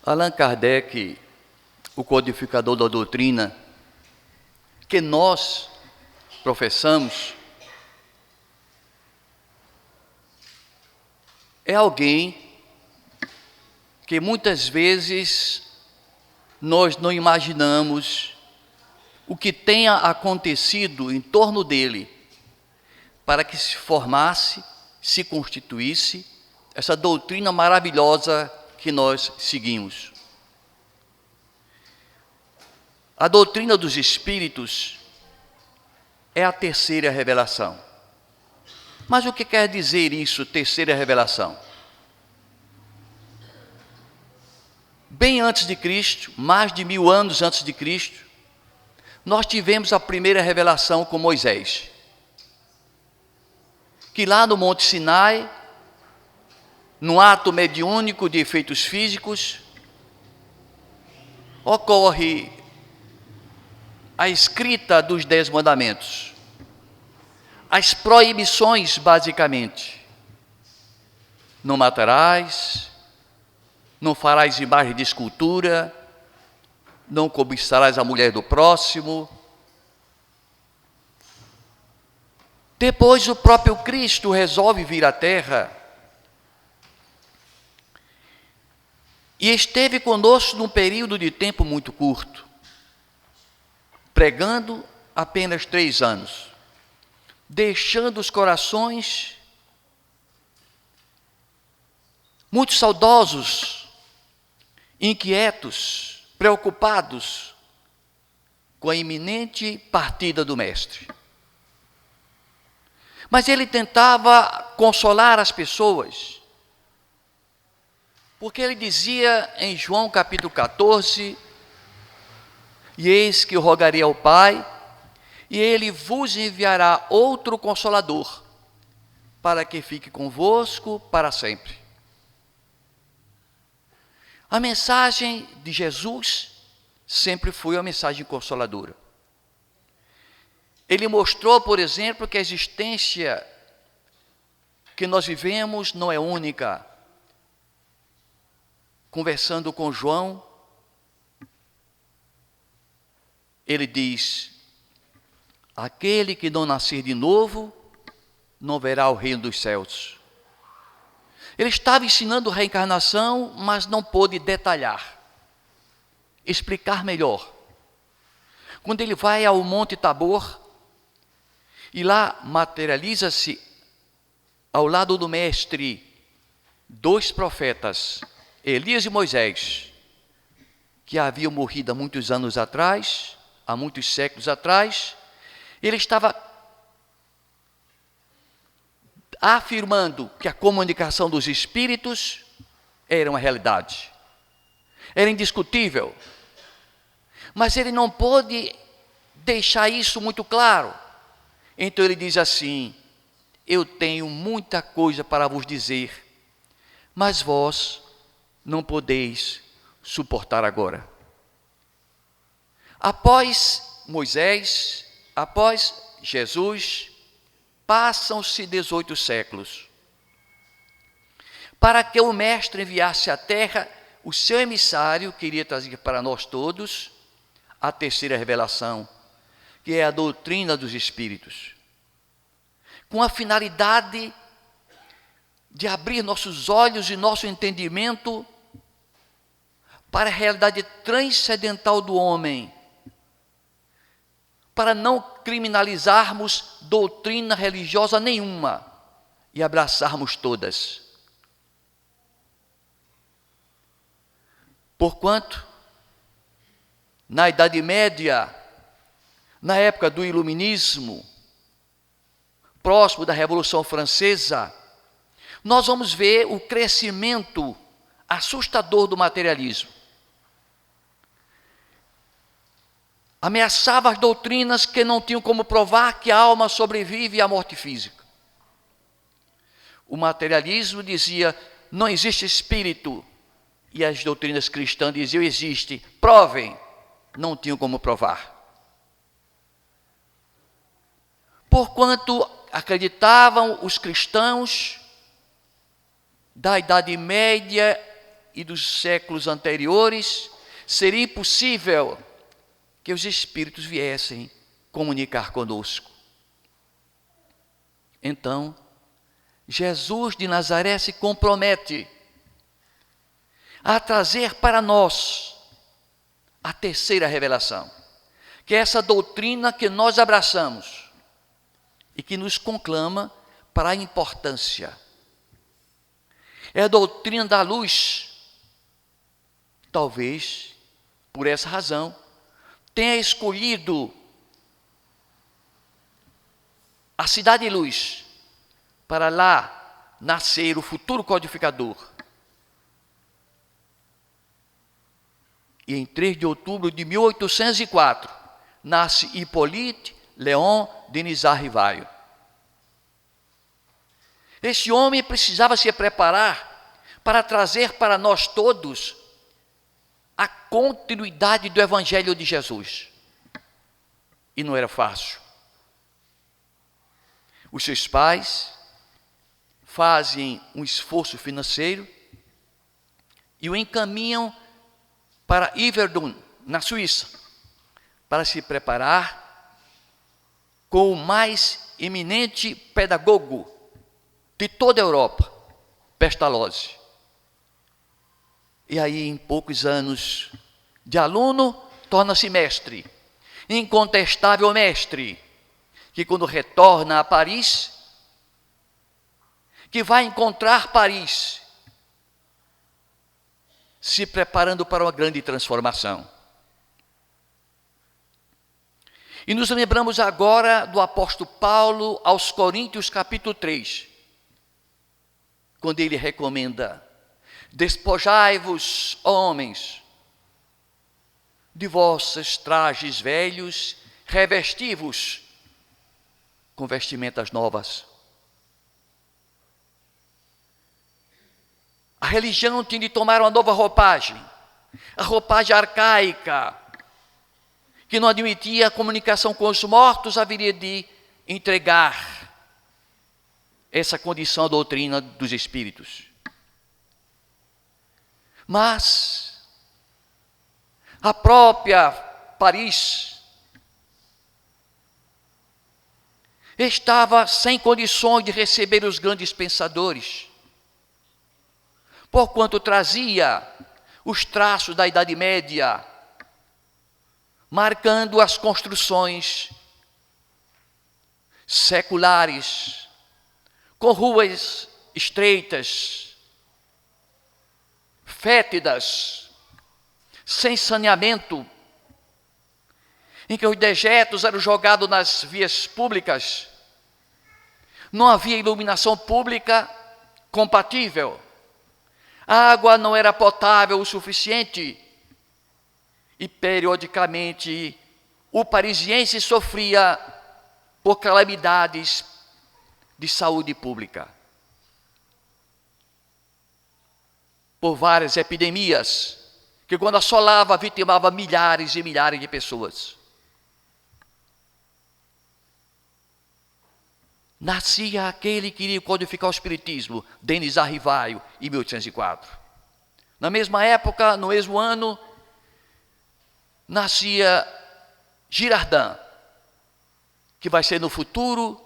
Allan Kardec, o codificador da doutrina que nós professamos, é alguém que muitas vezes nós não imaginamos o que tenha acontecido em torno dele para que se formasse, se constituísse essa doutrina maravilhosa que nós seguimos. A doutrina dos Espíritos é a terceira revelação. Mas o que quer dizer isso, terceira revelação? Bem antes de Cristo, mais de 1000 anos antes de Cristo, nós tivemos a primeira revelação com Moisés, que lá no Monte Sinai, num ato mediúnico de efeitos físicos, ocorre a escrita dos 10 mandamentos, as proibições basicamente: não matarás, não farás imagem de escultura, não cobiçarás a mulher do próximo. Depois o próprio Cristo resolve vir à Terra e esteve conosco num período de tempo muito curto, pregando apenas 3 anos, deixando os corações muito saudosos, inquietos, preocupados com a iminente partida do Mestre. Mas ele tentava consolar as pessoas, porque ele dizia em João capítulo 14: e eis que eu rogarei ao Pai, e ele vos enviará outro Consolador, para que fique convosco para sempre. A mensagem de Jesus sempre foi uma mensagem consoladora. Ele mostrou, por exemplo, que a existência que nós vivemos não é única. Conversando com João, ele diz: aquele que não nascer de novo, não verá o reino dos céus. Ele estava ensinando reencarnação, mas não pôde detalhar, explicar melhor. Quando ele vai ao Monte Tabor, e lá materializa-se, ao lado do Mestre, 2 profetas, Elias e Moisés, que haviam morrido há muitos anos atrás, há muitos séculos atrás. Ele estava afirmando que a comunicação dos espíritos era uma realidade, era indiscutível, mas ele não pôde deixar isso muito claro. Então ele diz assim: eu tenho muita coisa para vos dizer, mas vós não podeis suportar agora. Após Moisés, após Jesus, passam-se 18 séculos, para que o Mestre enviasse à Terra o seu emissário, que iria trazer para nós todos a terceira revelação, que é a doutrina dos Espíritos, com a finalidade de abrir nossos olhos e nosso entendimento para a realidade transcendental do homem, para não criminalizarmos doutrina religiosa nenhuma e abraçarmos todas. Porquanto, na Idade Média, na época do Iluminismo, próximo da Revolução Francesa, nós vamos ver o crescimento assustador do materialismo. Ameaçava as doutrinas que não tinham como provar que a alma sobrevive à morte física. O materialismo dizia: não existe espírito. E as doutrinas cristãs diziam: existe, provem. Não tinham como provar. Porquanto acreditavam os cristãos da Idade Média e dos séculos anteriores, seria impossível que os Espíritos viessem comunicar conosco. Então, Jesus de Nazaré se compromete a trazer para nós a terceira revelação, que é essa doutrina que nós abraçamos e que nos conclama para a importância. É a doutrina da luz. Talvez, por essa razão, tenha escolhido a cidade de luz para lá nascer o futuro codificador. E em 3 de outubro de 1804, nasce Hippolyte Léon Denisard Rivaio. Esse homem precisava se preparar para trazer para nós todos a continuidade do Evangelho de Jesus. E não era fácil. Os seus pais fazem um esforço financeiro e o encaminham para Yverdon, na Suíça, para se preparar com o mais eminente pedagogo de toda a Europa, Pestalozzi. E aí, em poucos anos de aluno, torna-se mestre, incontestável mestre, que quando retorna a Paris, que vai encontrar Paris se preparando para uma grande transformação. E nos lembramos agora do apóstolo Paulo aos Coríntios capítulo 3, quando ele recomenda: despojai-vos, homens, de vossos trajes velhos, revesti-vos com vestimentas novas. A religião tinha de tomar uma nova roupagem, a roupagem arcaica, que não admitia a comunicação com os mortos, haveria de entregar essa condição à doutrina dos Espíritos. Mas a própria Paris estava sem condições de receber os grandes pensadores, porquanto trazia os traços da Idade Média, marcando as construções seculares, com ruas estreitas, fétidas, sem saneamento, em que os dejetos eram jogados nas vias públicas, não havia iluminação pública compatível, a água não era potável o suficiente, e periodicamente o parisiense sofria por calamidades de saúde pública, por várias epidemias, que quando assolava, vitimava milhares e milhares de pessoas. Nascia aquele que iria codificar o Espiritismo, Denisard Rivaio, em 1804. Na mesma época, no mesmo ano, nascia Girardin, que vai ser no futuro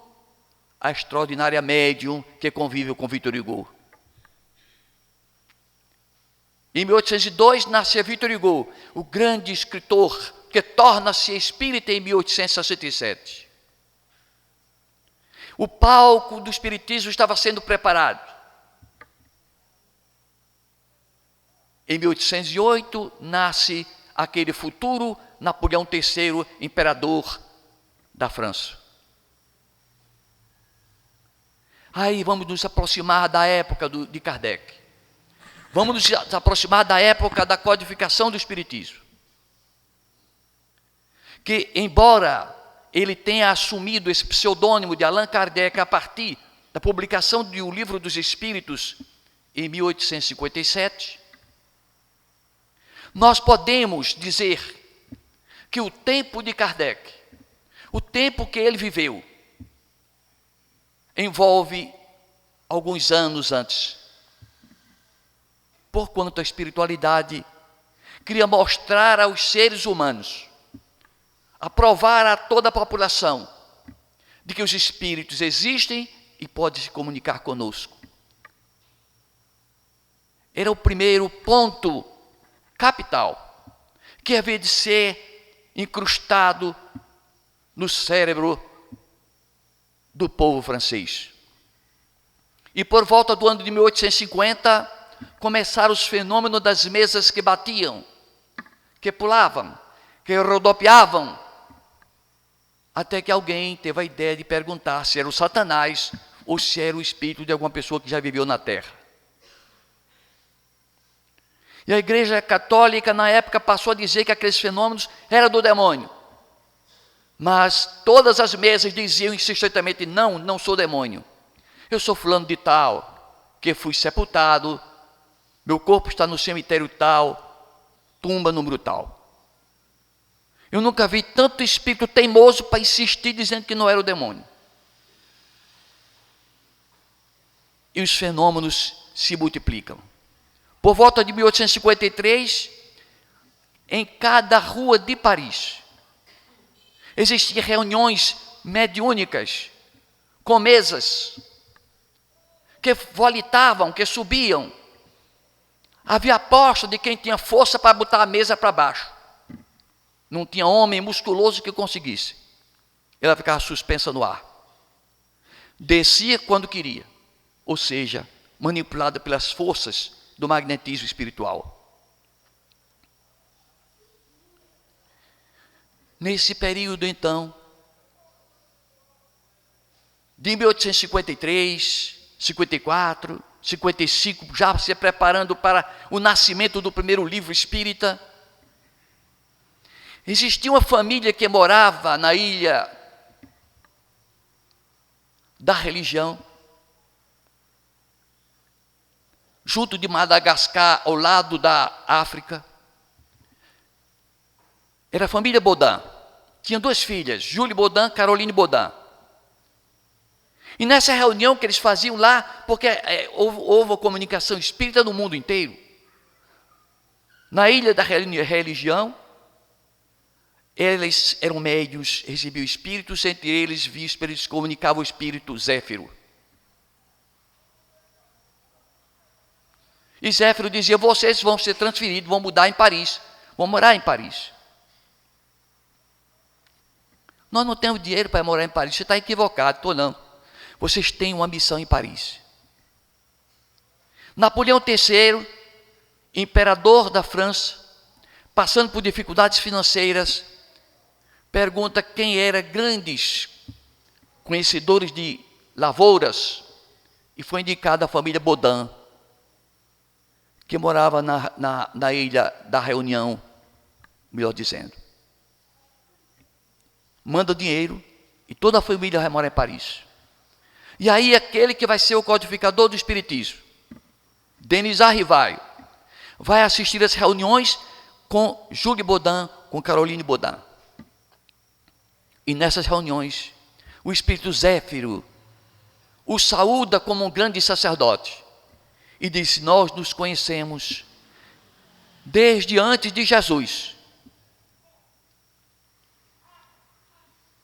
a extraordinária médium que convive com Victor Hugo. Em 1802, nascia Victor Hugo, o grande escritor que torna-se espírita em 1867. O palco do espiritismo estava sendo preparado. Em 1808, nasce aquele futuro Napoleão III, imperador da França. Aí vamos nos aproximar da época de Kardec. Vamos nos aproximar da época da codificação do Espiritismo. Que, embora ele tenha assumido esse pseudônimo de Allan Kardec a partir da publicação do Livro dos Espíritos em 1857, nós podemos dizer que o tempo de Kardec, o tempo que ele viveu, envolve alguns anos antes. porquanto a espiritualidade queria mostrar aos seres humanos, a provar a toda a população, de que os espíritos existem e podem se comunicar conosco. Era o primeiro ponto capital, que havia de ser incrustado no cérebro do povo francês. E por volta do ano de 1850, começaram os fenômenos das mesas que batiam, que pulavam, que rodopiavam, até que alguém teve a ideia de perguntar se era o Satanás ou se era o espírito de alguma pessoa que já viveu na Terra. E a Igreja Católica, na época, passou a dizer que aqueles fenômenos eram do demônio. Mas todas as mesas diziam insistentemente: não, não sou demônio. Eu sou fulano de tal, que fui sepultado, meu corpo está no cemitério tal, tumba número tal. Eu nunca vi tanto espírito teimoso para insistir dizendo que não era o demônio. E os fenômenos se multiplicam. Por volta de 1853, em cada rua de Paris, existiam reuniões mediúnicas, com mesas, que volitavam, que subiam. Havia aposta de quem tinha força para botar a mesa para baixo. Não tinha homem musculoso que conseguisse. Ela ficava suspensa no ar. Descia quando queria, ou seja, manipulada pelas forças do magnetismo espiritual. Nesse período, então, de 1853, 54, 55, já se preparando para o nascimento do primeiro livro espírita, existia uma família que morava na ilha da religião, junto de Madagascar, ao lado da África. Era a família Baudin. Tinha duas filhas, Julie Baudin, Caroline Baudin. E nessa reunião que eles faziam lá, porque houve uma comunicação espírita no mundo inteiro. Na ilha da religião, eles eram médiuns, recebiam espíritos, entre eles vísperas, comunicavam o espírito Zéfiro. E Zéfiro dizia: vocês vão ser transferidos, vão mudar em Paris, vão morar em Paris. Nós não temos dinheiro para morar em Paris. Você está equivocado, estou não. Vocês têm uma missão em Paris. Napoleão III, imperador da França, passando por dificuldades financeiras, pergunta quem eram grandes conhecedores de lavouras, e foi indicada a família Baudin, que morava na ilha da Reunião, melhor dizendo. Manda dinheiro e toda a família vai morar em Paris. E aí aquele que vai ser o codificador do espiritismo, Denis Arrivaille, vai assistir às reuniões com Julie Baudin, com Caroline Baudin. E nessas reuniões, o espírito Zéfiro o saúda como um grande sacerdote e disse: nós nos conhecemos desde antes de Jesus.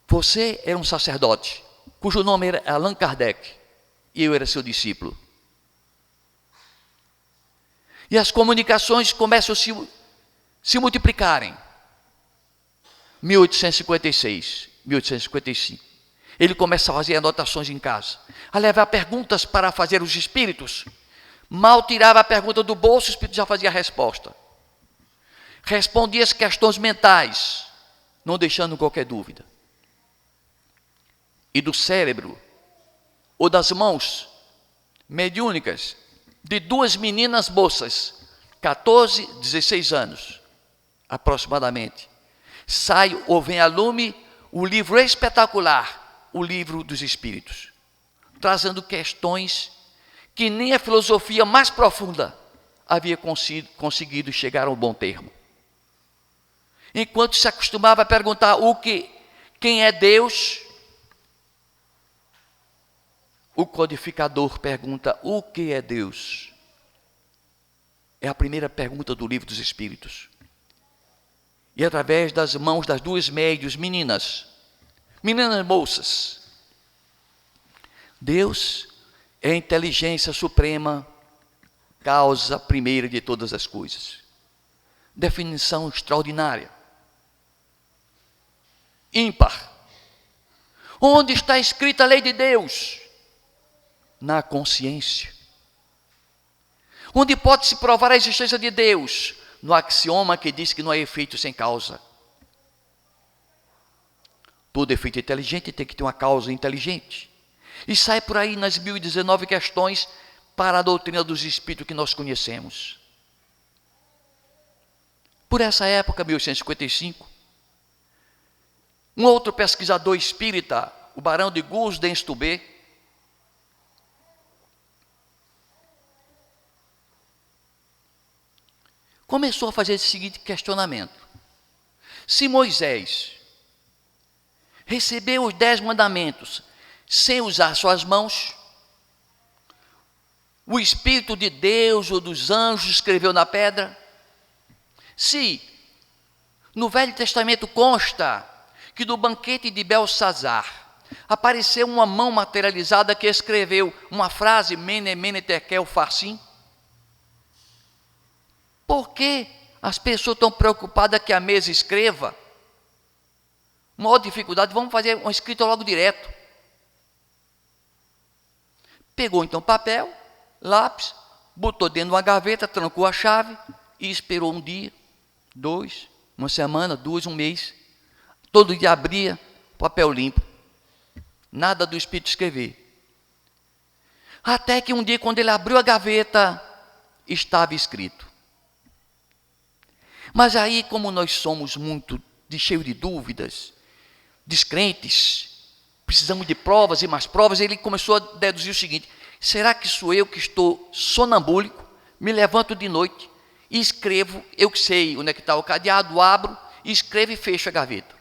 Você era um sacerdote, cujo nome era Allan Kardec, e eu era seu discípulo. E as comunicações começam a se multiplicarem. 1856, 1855. Ele começa a fazer anotações em casa, a levar perguntas para fazer os espíritos. Mal tirava a pergunta do bolso, o espírito já fazia a resposta. Respondia as questões mentais, não deixando qualquer dúvida. E do cérebro, ou das mãos mediúnicas, de duas meninas moças, 14, 16 anos, aproximadamente, sai ou vem a lume o livro espetacular, o Livro dos Espíritos, trazendo questões que nem a filosofia mais profunda havia conseguido chegar a um bom termo. Enquanto se acostumava a perguntar quem é Deus, o codificador pergunta: o que é Deus? É a primeira pergunta do Livro dos Espíritos. E através das mãos das duas médiuns meninas moças, Deus é a inteligência suprema, causa primeira de todas as coisas. Definição extraordinária. Ímpar. Onde está escrita a lei de Deus? Na consciência. Onde pode-se provar a existência de Deus? No axioma que diz que não há efeito sem causa. Todo efeito inteligente tem que ter uma causa inteligente. E sai por aí nas 1019 questões para a doutrina dos espíritos que nós conhecemos. Por essa época, 1855, um outro pesquisador espírita, o barão de Gulden-Stubbe, começou a fazer esse seguinte questionamento: se Moisés recebeu os 10 mandamentos sem usar suas mãos, o Espírito de Deus ou dos anjos escreveu na pedra? Se no Velho Testamento consta que do banquete de Belsazar apareceu uma mão materializada que escreveu uma frase, Mene, Mene, Tekel, Farsim, por que as pessoas estão preocupadas que a mesa escreva? Maior dificuldade, vamos fazer uma escrita logo direto. Pegou então papel, lápis, botou dentro de uma gaveta, trancou a chave e esperou um dia, 2, uma semana, 2, um mês. Todo dia abria, papel limpo. Nada do Espírito escrever. Até que um dia, quando ele abriu a gaveta, estava escrito. Mas aí, como nós somos muito cheios de dúvidas, descrentes, precisamos de provas e mais provas, ele começou a deduzir o seguinte: será que sou eu que estou sonambúlico, me levanto de noite e escrevo, eu que sei onde é que está o cadeado, abro, escrevo e fecho a gaveta.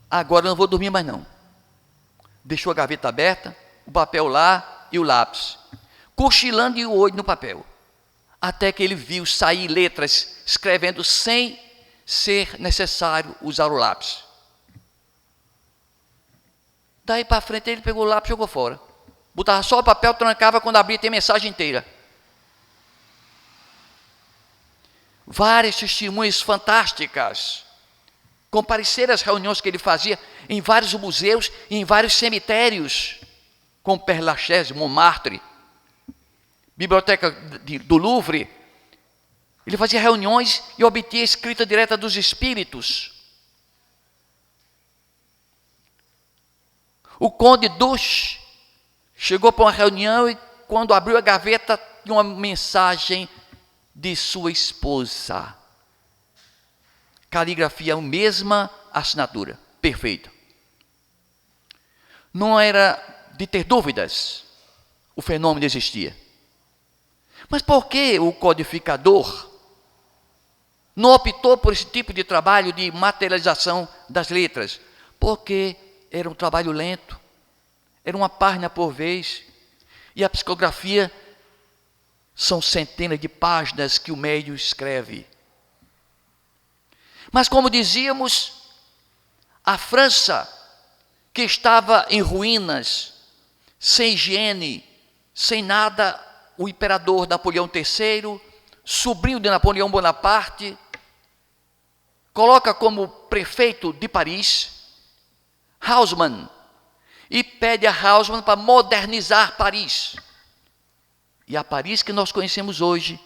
Agora eu não vou dormir mais não. Deixou a gaveta aberta, o papel lá e o lápis, cochilando e o olho no papel, até que ele viu sair letras escrevendo sem ser necessário usar o lápis. Daí para frente ele pegou o lápis e jogou fora. Botava só o papel, trancava, quando abria tem a mensagem inteira. Várias testemunhas fantásticas compareceram às reuniões que ele fazia em vários museus e em vários cemitérios, como Père Lachaise, Montmartre, Biblioteca do Louvre. Ele fazia reuniões e obtinha a escrita direta dos espíritos. O conde Duch chegou para uma reunião e, quando abriu a gaveta, tinha uma mensagem de sua esposa. Caligrafia, a mesma assinatura, perfeita. Não era de ter dúvidas, o fenômeno existia. Mas por que o codificador não optou por esse tipo de trabalho de materialização das letras? Porque era um trabalho lento, era uma página por vez, e a psicografia são centenas de páginas que o médium escreve. Mas, como dizíamos, a França, que estava em ruínas, sem higiene, sem nada, o imperador Napoleão III, sobrinho de Napoleão Bonaparte, coloca como prefeito de Paris Haussmann, e pede a Haussmann para modernizar Paris. E a Paris que nós conhecemos hoje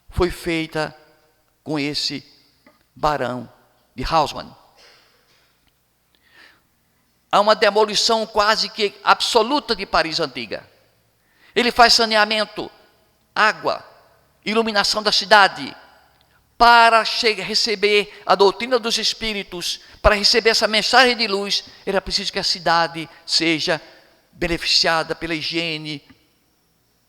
foi feita com esse barão de Haussmann. Há uma demolição quase que absoluta de Paris antiga. Ele faz saneamento, água, iluminação da cidade. Para receber a doutrina dos espíritos, para receber essa mensagem de luz, era preciso que a cidade seja beneficiada pela higiene,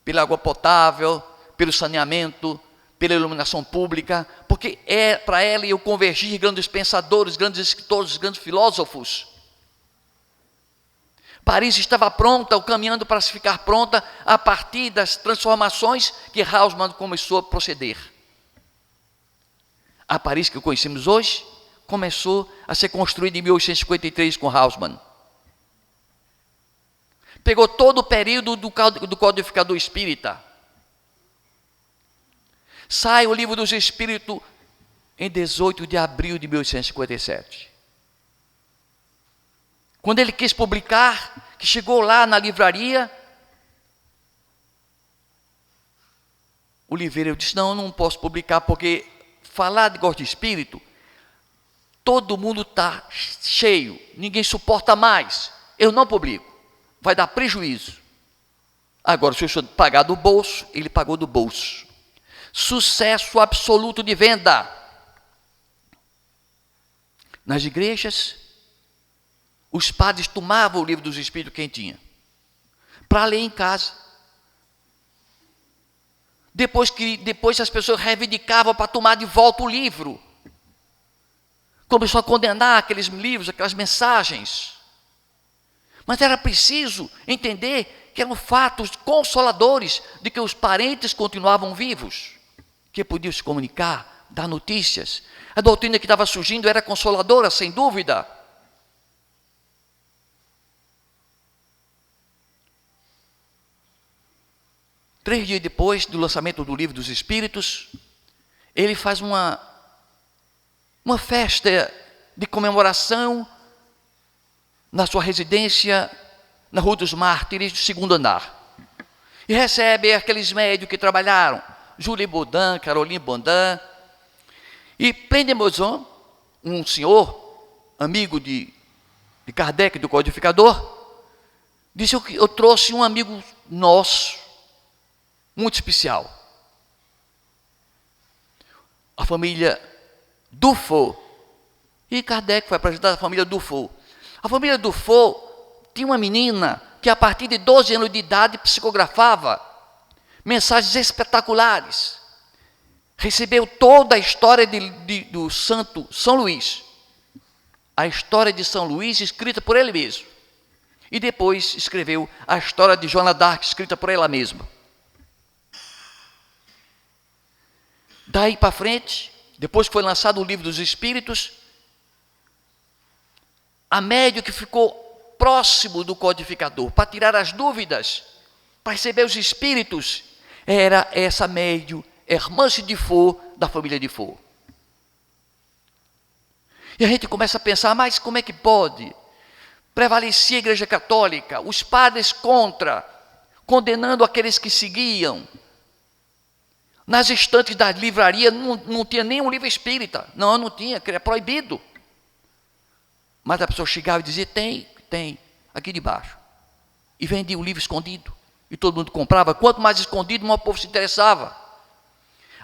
pela água potável, pelo saneamento, pela iluminação pública, porque é para ela eu convergir grandes pensadores, grandes escritores, grandes filósofos. Paris estava pronta, ou caminhando para se ficar pronta, a partir das transformações que Haussmann começou a proceder. A Paris que conhecemos hoje começou a ser construída em 1853 com Haussmann. Pegou todo o período do codificador espírita. Sai o Livro dos Espíritos em 18 de abril de 1857. Quando ele quis publicar, que chegou lá na livraria, o livreiro disse: não posso publicar, porque falar de gosto de espírito, todo mundo está cheio, ninguém suporta mais, eu não publico, vai dar prejuízo. Agora, se o senhor pagar do bolso, ele pagou do bolso. Sucesso absoluto de venda. Nas igrejas, os padres tomavam o Livro dos Espíritos, quem tinha, para ler em casa. Depois as pessoas reivindicavam para tomar de volta o livro. Começou a condenar aqueles livros, aquelas mensagens. Mas era preciso entender que eram fatos consoladores de que os parentes continuavam vivos, que podiam se comunicar, dar notícias. A doutrina que estava surgindo era consoladora, sem dúvida. Três dias depois do lançamento do Livro dos Espíritos, ele faz uma festa de comemoração na sua residência, na Rua dos Mártires, do segundo andar. E recebe aqueles médios que trabalharam, Julie Baudin, Caroline Baudin, e Prendemoison, um senhor, amigo de Kardec, do codificador, disse: eu trouxe um amigo nosso, muito especial. A família Dufault. E Kardec foi apresentar a família Dufault. A família Dufault tinha uma menina que a partir de 12 anos de idade psicografava mensagens espetaculares. Recebeu toda a história do santo São Luís. A história de São Luís escrita por ele mesmo. E depois escreveu a história de Joana d'Arc, escrita por ela mesma. Daí para frente, depois que foi lançado o Livro dos Espíritos, a médium que ficou próximo do codificador, para tirar as dúvidas, para receber os espíritos, era essa médium, Hermance de Faux, da família de Faux. E a gente começa a pensar: mas como é que pode? Prevalecia a Igreja Católica, os padres condenando aqueles que seguiam. Nas estantes da livraria não tinha nenhum livro espírita. Não tinha, que era proibido. Mas a pessoa chegava e dizia: tem, aqui debaixo. E vendia o livro escondido. E todo mundo comprava. Quanto mais escondido, mais o povo se interessava.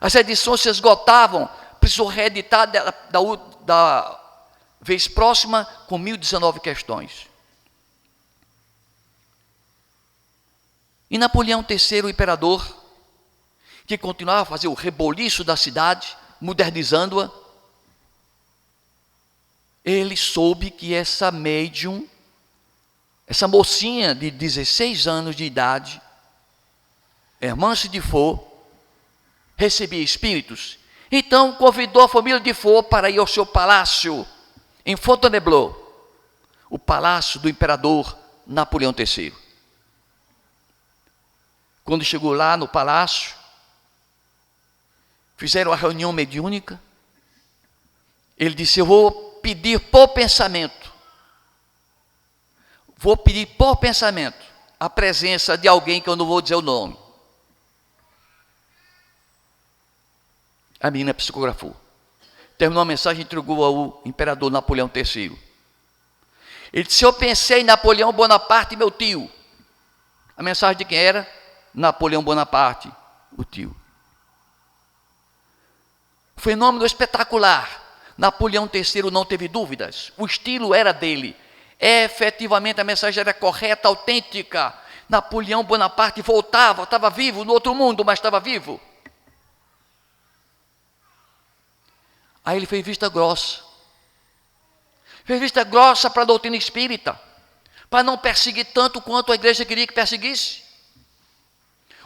As edições se esgotavam. Precisou reeditar da vez próxima com 1019 questões. E Napoleão III, o imperador, que continuava a fazer o reboliço da cidade, modernizando-a, ele soube que essa médium, essa mocinha de 16 anos de idade, Hermance de Faux, recebia espíritos. Então convidou a família de Faux para ir ao seu palácio, em Fontainebleau, o palácio do imperador Napoleão III. Quando chegou lá no palácio, fizeram a reunião mediúnica. Ele disse: eu vou pedir por pensamento. Vou pedir por pensamento a presença de alguém que eu não vou dizer o nome. A menina psicografou. Terminou a mensagem e entregou ao imperador Napoleão III. Ele disse: eu pensei em Napoleão Bonaparte, meu tio. A mensagem de quem era? Napoleão Bonaparte, o tio. Fenômeno espetacular. Napoleão III não teve dúvidas. O estilo era dele. Efetivamente a mensagem era correta, autêntica. Napoleão Bonaparte voltava, estava vivo no outro mundo, mas estava vivo. Aí ele fez vista grossa. Fez vista grossa para a doutrina espírita. para não perseguir tanto quanto a igreja queria que perseguisse.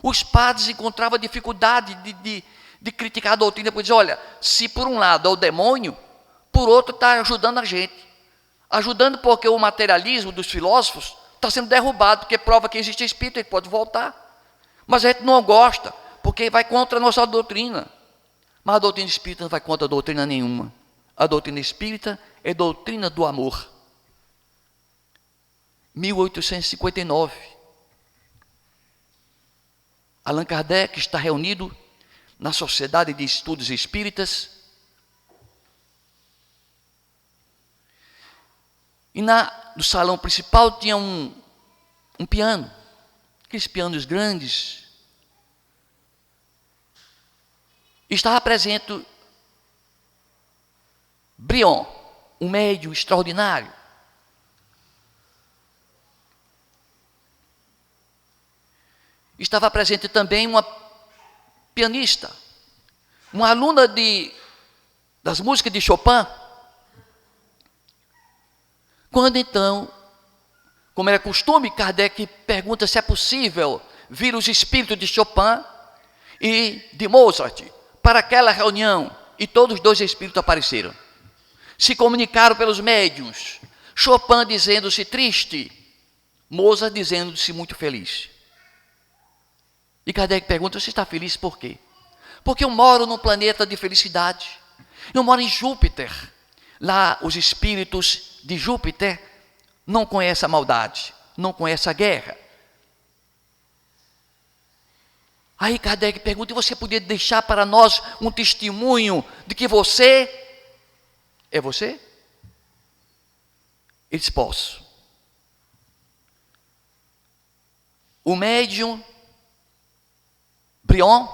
Os padres encontravam dificuldade de criticar a doutrina, porque dizer, olha, se por um lado é o demônio, por outro está ajudando a gente. Ajudando porque o materialismo dos filósofos está sendo derrubado, porque prova que existe espírito, ele pode voltar. Mas a gente não gosta, porque vai contra a nossa doutrina. Mas a doutrina espírita não vai contra a doutrina nenhuma. A doutrina espírita é doutrina do amor. 1859. Allan Kardec está reunido na Sociedade de Estudos Espíritas. E no salão principal tinha um piano, aqueles pianos grandes. Estava presente Brion, um médium extraordinário. Estava presente também uma pianista, uma aluna das músicas de Chopin. Quando então, como era costume, Kardec pergunta se é possível vir os espíritos de Chopin e de Mozart para aquela reunião, e todos os dois espíritos apareceram. Se comunicaram pelos médiuns, Chopin dizendo-se triste, Mozart dizendo-se muito feliz. E Kardec pergunta, você está feliz por quê? Porque eu moro num planeta de felicidade. Eu moro em Júpiter. Lá os espíritos de Júpiter não conhecem a maldade, não conhecem a guerra. Aí Kardec pergunta, e você poderia deixar para nós um testemunho de que você é você? Ele disse, posso. O médium Brion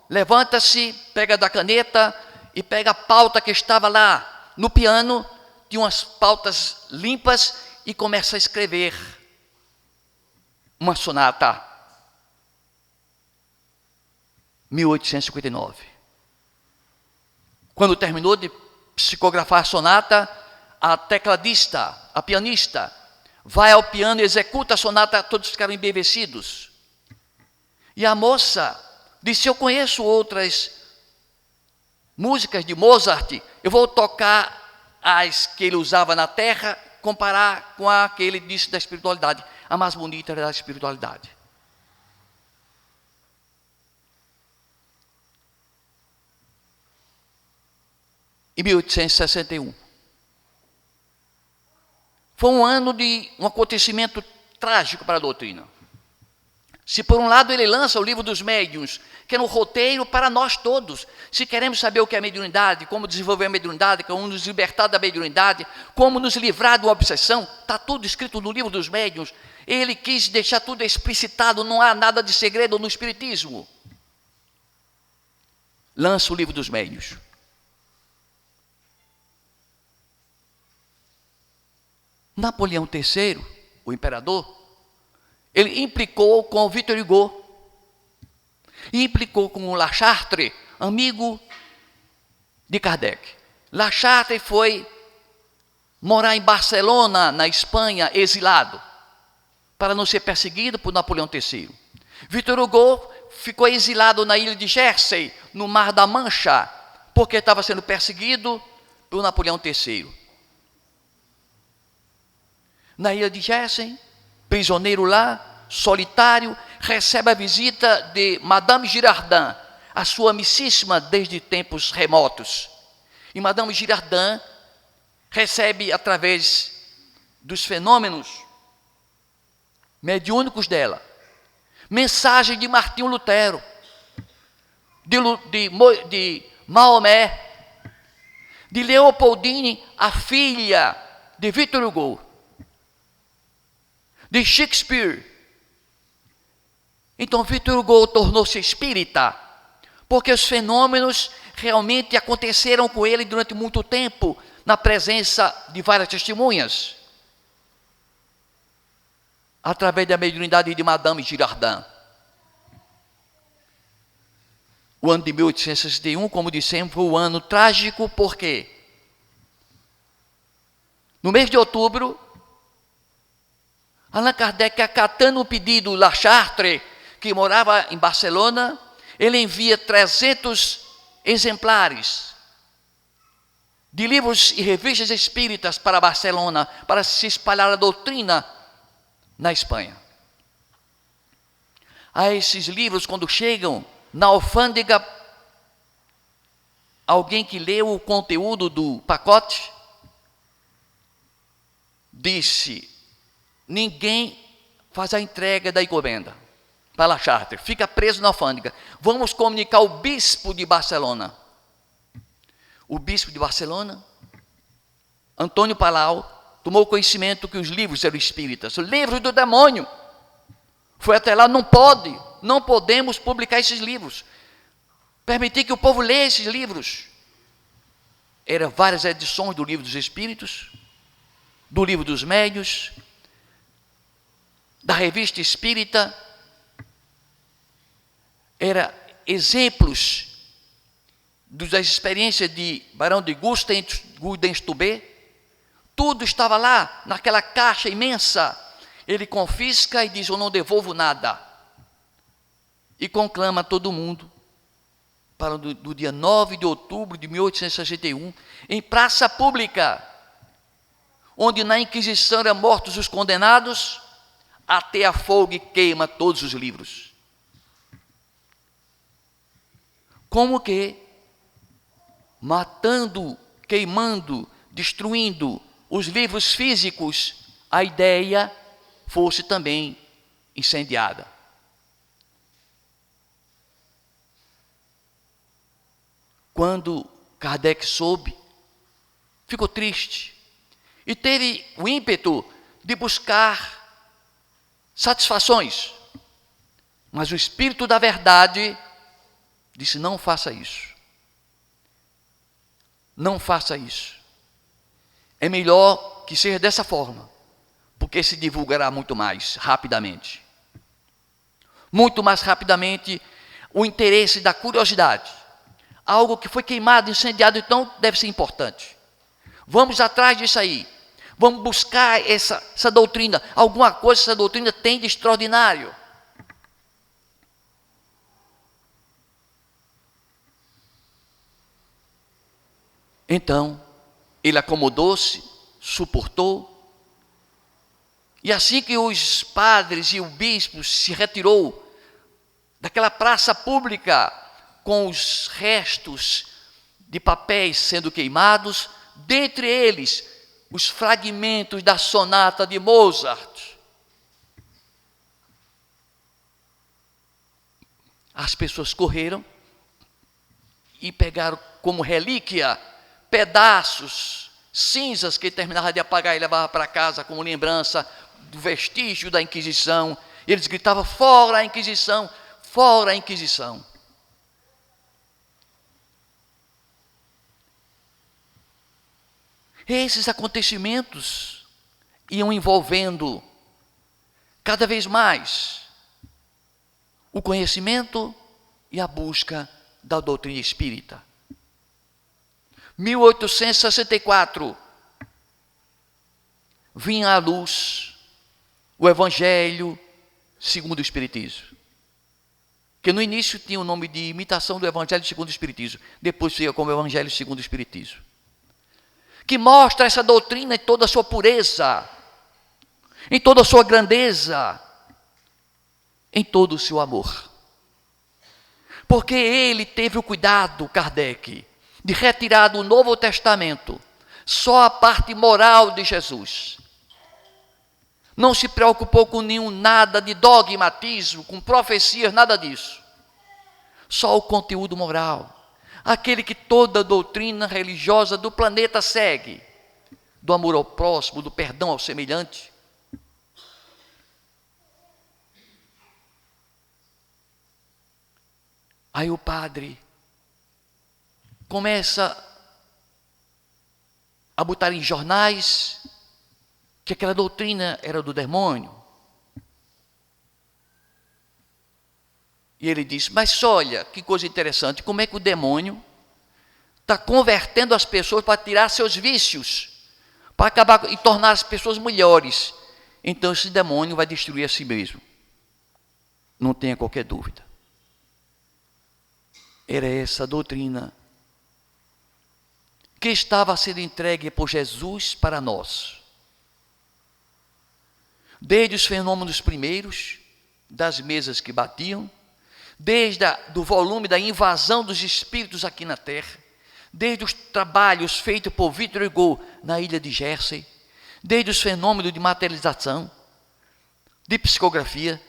levanta-se, pega da caneta e pega a pauta que estava lá no piano, tinha umas pautas limpas, e começa a escrever uma sonata. 1859. Quando terminou de psicografar a sonata, a tecladista, a pianista, vai ao piano e executa a sonata, todos ficaram embevecidos. E a moça disse, eu conheço outras músicas de Mozart, eu vou tocar as que ele usava na terra, comparar com a que ele disse da espiritualidade. A mais bonita era da espiritualidade. Em 1861. Foi um ano de um acontecimento trágico para a doutrina. Se por um lado ele lança o livro dos médiuns, que é um roteiro para nós todos, se queremos saber o que é mediunidade, como desenvolver a mediunidade, como nos libertar da mediunidade, como nos livrar de uma obsessão, está tudo escrito no livro dos médiuns. Ele quis deixar tudo explicitado, não há nada de segredo no espiritismo. Lança o livro dos médiuns. Napoleão III, o imperador, ele implicou com o Victor Hugo, e implicou com o La Chatre, amigo de Kardec. La Chatre foi morar em Barcelona, na Espanha, exilado, para não ser perseguido por Napoleão III. Victor Hugo ficou exilado na ilha de Jersey, no Mar da Mancha, porque estava sendo perseguido por Napoleão III. Na ilha de Jersey, prisioneiro lá, solitário, recebe a visita de Madame Girardin, a sua amicíssima desde tempos remotos. E Madame Girardin recebe, através dos fenômenos mediúnicos dela, mensagem de Martinho Lutero, de Maomé, de Leopoldine, a filha de Victor Hugo, de Shakespeare. Então Victor Hugo tornou-se espírita, porque os fenômenos realmente aconteceram com ele durante muito tempo, na presença de várias testemunhas, através da mediunidade de Madame Girardin. O ano de 1861, como dissemos, foi um ano trágico, porque no mês de outubro, Allan Kardec, acatando o pedido La Chartre, que morava em Barcelona, ele envia 300 exemplares de livros e revistas espíritas para Barcelona, para se espalhar a doutrina na Espanha. A esses livros, quando chegam na alfândega, alguém que leu o conteúdo do pacote disse: ninguém faz a entrega da encomenda para La Chartre, fica preso na alfândega. Vamos comunicar ao bispo de Barcelona. O bispo de Barcelona, Antônio Palau, tomou conhecimento que os livros eram espíritas, livros do demônio. Foi até lá: não podemos publicar esses livros, permitir que o povo leia esses livros. Eram várias edições do Livro dos Espíritos, do Livro dos Médiuns, da Revista Espírita. Era exemplos das experiências de Barão de Gudenstubé. Tudo estava lá, naquela caixa imensa. Ele confisca e diz: eu não devolvo nada. E conclama todo mundo para do dia 9 de outubro de 1861, em praça pública, onde na Inquisição eram mortos os condenados, até a fogo e queima todos os livros. Como que, matando, queimando, destruindo os livros físicos, a ideia fosse também incendiada. Quando Kardec soube, ficou triste e teve o ímpeto de buscar satisfações, mas o Espírito da Verdade disse: não faça isso. Não faça isso. É melhor que seja dessa forma, porque se divulgará muito mais rapidamente. Muito mais rapidamente o interesse da curiosidade. Algo que foi queimado, incendiado, então deve ser importante. Vamos atrás disso aí. Vamos buscar essa doutrina. Alguma coisa essa doutrina tem de extraordinário. Então, ele acomodou-se, suportou. E assim que os padres e o bispo se retirou daquela praça pública, com os restos de papéis sendo queimados, dentre eles os fragmentos da sonata de Mozart. As pessoas correram e pegaram como relíquia pedaços, cinzas que ele terminava de apagar e levava para casa como lembrança do vestígio da Inquisição. Eles gritavam: fora a Inquisição, fora a Inquisição. Esses acontecimentos iam envolvendo cada vez mais o conhecimento e a busca da doutrina espírita. 1864, vinha à luz o Evangelho segundo o Espiritismo, que no início tinha o nome de Imitação do Evangelho segundo o Espiritismo, depois fica como Evangelho segundo o Espiritismo, que mostra essa doutrina em toda a sua pureza, em toda a sua grandeza, em todo o seu amor. Porque ele teve o cuidado, Kardec, de retirar do Novo Testamento só a parte moral de Jesus. Não se preocupou com nada de dogmatismo, com profecias, nada disso. Só o conteúdo moral. Aquele que toda doutrina religiosa do planeta segue. Do amor ao próximo, do perdão ao semelhante. Aí o padre começa a botar em jornais que aquela doutrina era do demônio. E ele disse: mas olha, que coisa interessante, como é que o demônio está convertendo as pessoas para tirar seus vícios, para acabar e tornar as pessoas melhores. então esse demônio vai destruir a si mesmo. Não tenha qualquer dúvida. Era essa a doutrina que estava sendo entregue por Jesus para nós. Desde os fenômenos primeiros, das mesas que batiam, desde do volume da invasão dos espíritos aqui na Terra, desde os trabalhos feitos por Victor Hugo na ilha de Jersey, desde os fenômenos de materialização, de psicografia,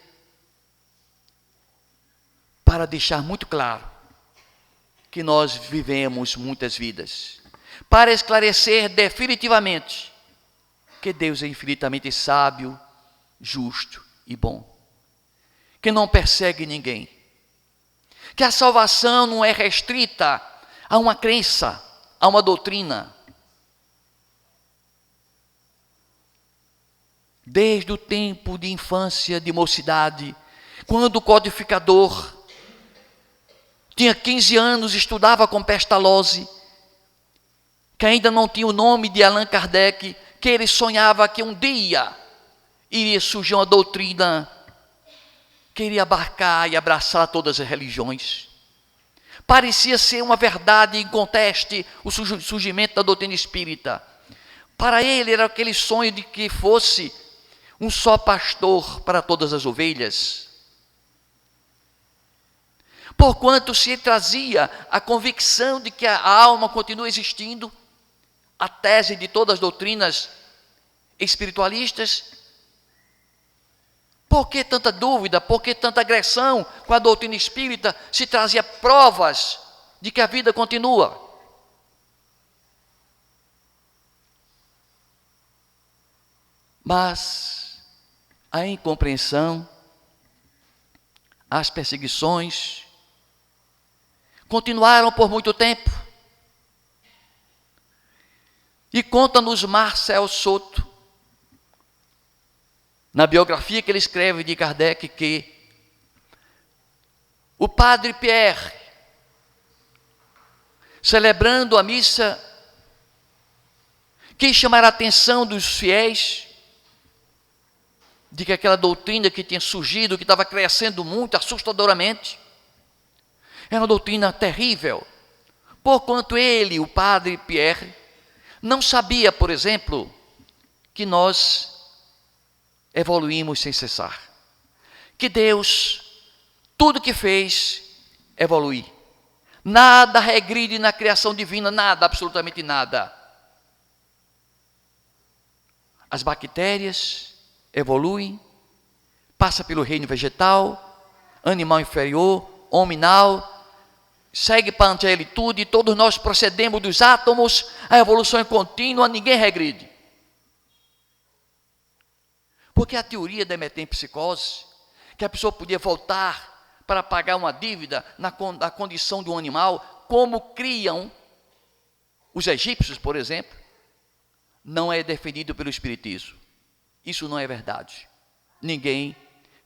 para deixar muito claro que nós vivemos muitas vidas, para esclarecer definitivamente que Deus é infinitamente sábio, justo e bom, que não persegue ninguém, que a salvação não é restrita a uma crença, a uma doutrina. Desde o tempo de infância, de mocidade, quando o codificador tinha 15 anos, estudava com Pestalozzi, que ainda não tinha o nome de Allan Kardec, que ele sonhava que um dia iria surgir uma doutrina que iria abarcar e abraçar todas as religiões. Parecia ser uma verdade inconteste o surgimento da doutrina espírita. Para ele era aquele sonho de que fosse um só pastor para todas as ovelhas. Porquanto se trazia a convicção de que a alma continua existindo, a tese de todas as doutrinas espiritualistas. Por que tanta dúvida? Por que tanta agressão com a doutrina espírita se trazia provas de que a vida continua? Mas a incompreensão, as perseguições continuaram por muito tempo. E conta-nos Marcel Soto, na biografia que ele escreve de Kardec, que o padre Pierre, celebrando a missa, quis chamar a atenção dos fiéis de que aquela doutrina que tinha surgido, que estava crescendo muito, assustadoramente, era uma doutrina terrível, porquanto ele, o padre Pierre, não sabia, por exemplo, que nós evoluímos sem cessar, que Deus, tudo que fez, evolui, nada regride na criação divina, nada, absolutamente nada. As bactérias evoluem, passa pelo reino vegetal, animal inferior, hominal, segue para a angelitude, todos nós procedemos dos átomos, a evolução é contínua, ninguém regride. Porque a teoria da metempsicose, que a pessoa podia voltar para pagar uma dívida na condição de um animal, como criam os egípcios, por exemplo, não é defendido pelo Espiritismo. Isso não é verdade. Ninguém,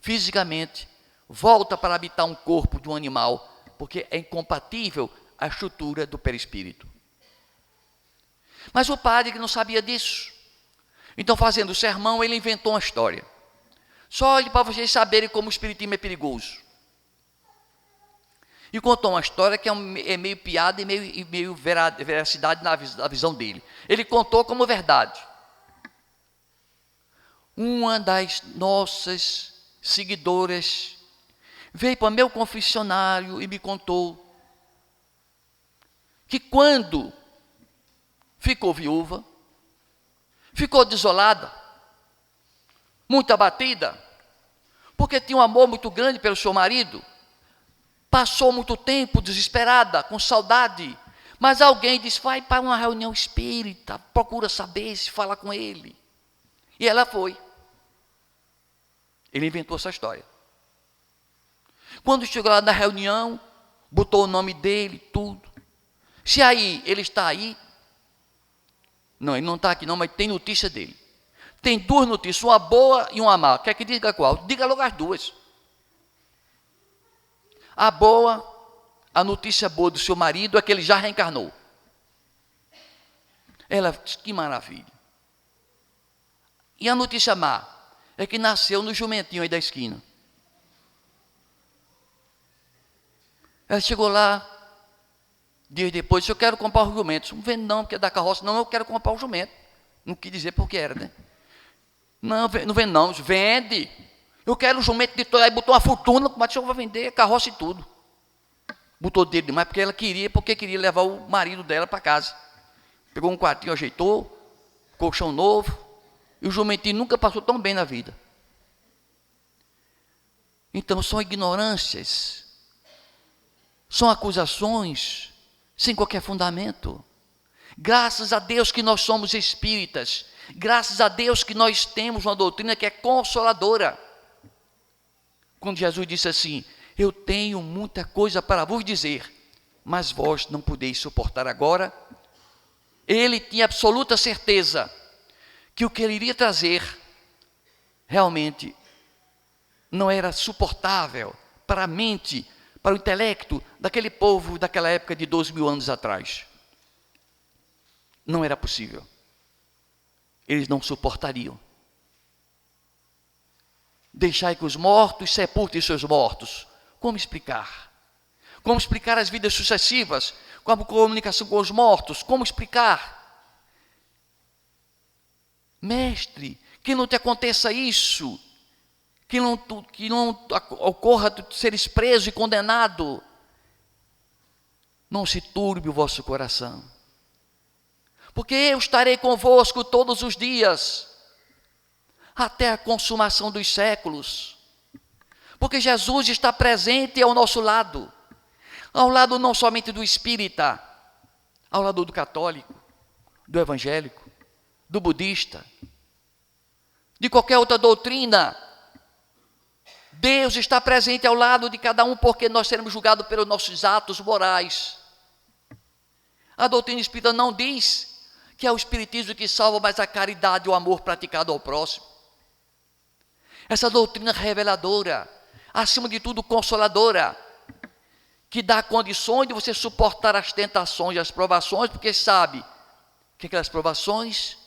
fisicamente, volta para habitar um corpo de um animal, porque é incompatível a estrutura do perispírito. Mas o padre que não sabia disso, então, fazendo o sermão, ele inventou uma história. Só olhe para vocês saberem como o espiritismo é perigoso. E contou uma história que é meio piada e meio veracidade na visão dele. Ele contou como verdade. Uma das nossas seguidoras veio para o meu confessionário e me contou que quando ficou viúva, ficou desolada, muito abatida, porque tinha um amor muito grande pelo seu marido, passou muito tempo desesperada, com saudade, mas alguém disse, vai para uma reunião espírita, procura saber se fala com ele. E ela foi. Ele inventou essa história. Quando chegou lá na reunião, botou o nome dele, tudo. Se aí, ele está aí, não, ele não está aqui não, mas tem notícia dele. Tem duas notícias, uma boa e uma má. Quer que diga qual? Diga logo as duas. A boa, a notícia boa do seu marido é que ele já reencarnou. Ela disse, que maravilha. E a notícia má? é que nasceu no jumentinho aí da esquina. Ela chegou lá, dias depois, disse, eu quero comprar o jumento. Não vende não, porque é da carroça. Não, eu quero comprar o jumento. Não quis dizer porque era, né? Não, não vende não. Vende. Eu quero o jumento de todo. Aí botou uma fortuna, mas eu vou vender carroça e tudo. Botou dele demais, porque queria levar o marido dela para casa. Pegou um quartinho, ajeitou, colchão novo, e o jumentinho nunca passou tão bem na vida. Então, são ignorâncias, são acusações, sem qualquer fundamento. Graças a Deus que nós somos espíritas, graças a Deus que nós temos uma doutrina que é consoladora. Quando Jesus disse assim, eu tenho muita coisa para vos dizer, mas vós não podeis suportar agora. Ele tinha absoluta certeza que o que ele iria trazer realmente não era suportável para a mente, para o intelecto daquele povo daquela época de 12.000 anos atrás. Não era possível. Eles não suportariam. Deixai que os mortos sepultem seus mortos. Como explicar? Como explicar as vidas sucessivas? Como a comunicação com os mortos? Como explicar? Mestre, que não te aconteça isso, que não ocorra de seres preso e condenado. Não se turbe o vosso coração, porque eu estarei convosco todos os dias, até a consumação dos séculos, porque Jesus está presente ao nosso lado não somente do espírita, ao lado do católico, do evangélico, do budista, de qualquer outra doutrina. Deus está presente ao lado de cada um, porque nós seremos julgados pelos nossos atos morais. A doutrina espírita não diz que é o espiritismo que salva, mas a caridade e o amor praticado ao próximo. Essa doutrina reveladora, acima de tudo consoladora, que dá condições de você suportar as tentações e as provações, porque sabe que aquelas provações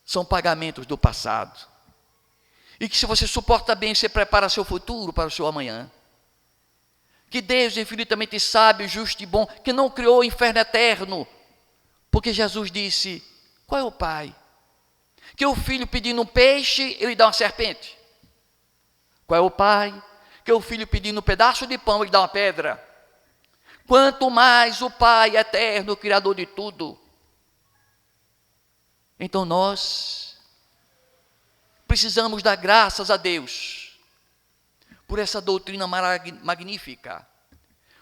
são pagamentos do passado. E que se você suporta bem, você prepara seu futuro para o seu amanhã. Que Deus infinitamente sábio, justo e bom, que não criou o inferno eterno, porque Jesus disse, qual é o pai? Que o filho pedindo um peixe, ele dá uma serpente. Qual é o pai? Que o filho pedindo um pedaço de pão, ele dá uma pedra. Quanto mais o Pai eterno, Criador de tudo. Então nós precisamos dar graças a Deus por essa doutrina magnífica,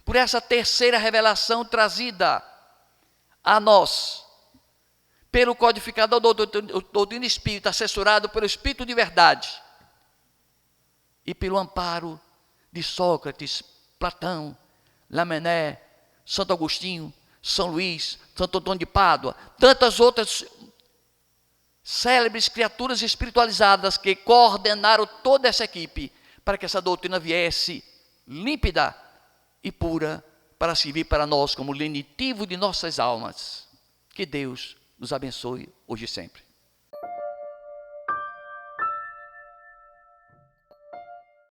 por essa terceira revelação trazida a nós pelo codificador da doutrina espírita, assessorado pelo Espírito de verdade e pelo amparo de Sócrates, Platão, Lamennais, Santo Agostinho, São Luís, Santo Antônio de Pádua, tantas outras célebres criaturas espiritualizadas que coordenaram toda essa equipe para que essa doutrina viesse límpida e pura para servir para nós como lenitivo de nossas almas. Que Deus nos abençoe hoje e sempre.